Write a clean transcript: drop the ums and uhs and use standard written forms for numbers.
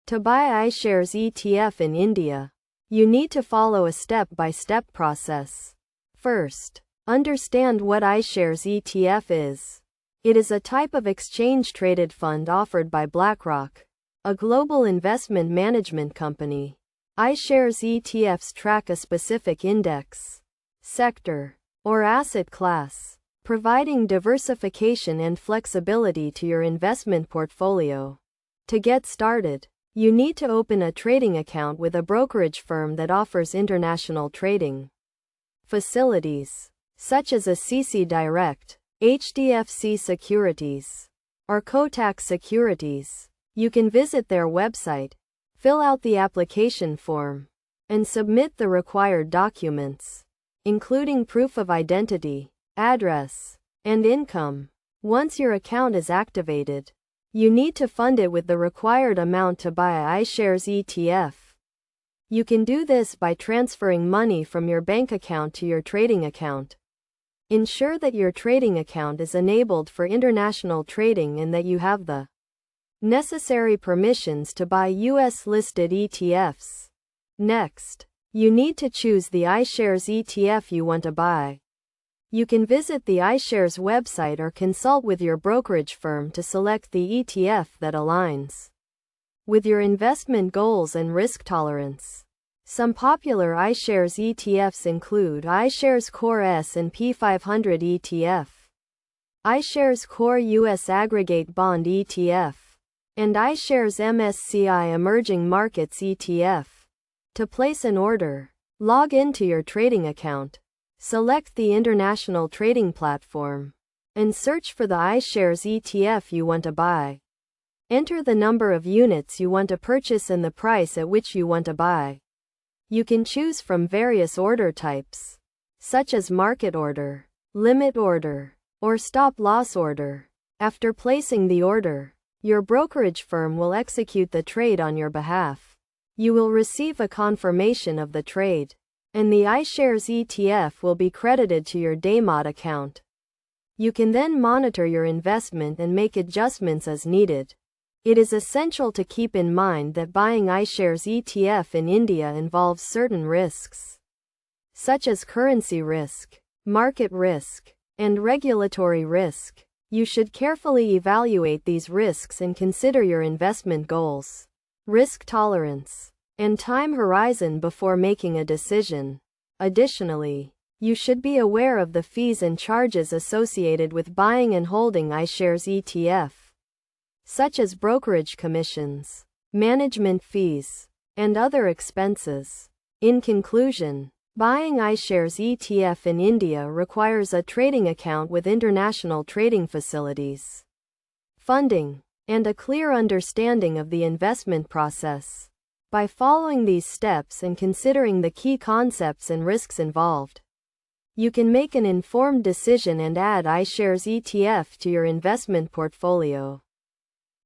To buy iShares ETF in India, you need to follow a step-by-step process. First, understand what iShares ETF is. It is a type of exchange-traded fund offered by BlackRock, a global investment management company. iShares ETFs track a specific index, sector, or asset class, providing diversification and flexibility to your investment portfolio. To get started, you need to open a trading account with a brokerage firm that offers international trading facilities, such as a CC Direct, HDFC Securities, or Kotak Securities. You can visit their website, fill out the application form, and submit the required documents, including proof of identity, address, and income. Once your account is activated, you need to fund it with the required amount to buy iShares ETF. You can do this by transferring money from your bank account to your trading account. Ensure that your trading account is enabled for international trading and that you have the necessary permissions to buy US-listed ETFs. Next, you need to choose the iShares ETF you want to buy. You can visit the iShares website or consult with your brokerage firm to select the ETF that aligns with your investment goals and risk tolerance. Some popular iShares ETFs include iShares Core S&P 500 ETF, iShares Core US Aggregate Bond ETF, and iShares MSCI Emerging Markets ETF. To place an order, log into your trading account. Select the international trading platform and search for the iShares ETF you want to buy. Enter the number of units you want to purchase and the price at which you want to buy. You can choose from various order types, such as market order, limit order, or stop-loss order. After placing the order, your brokerage firm will execute the trade on your behalf. You will receive a confirmation of the trade, and the iShares ETF will be credited to your Demat account. You can then monitor your investment and make adjustments as needed. It is essential to keep in mind that buying iShares ETF in India involves certain risks, such as currency risk, market risk, and regulatory risk. You should carefully evaluate these risks and consider your investment goals, risk tolerance, and time horizon before making a decision. Additionally, you should be aware of the fees and charges associated with buying and holding iShares ETF, such as brokerage commissions, management fees, and other expenses. In conclusion, buying iShares ETF in India requires a trading account with international trading facilities, funding, and a clear understanding of the investment process. By following these steps and considering the key concepts and risks involved, you can make an informed decision and add iShares ETF to your investment portfolio.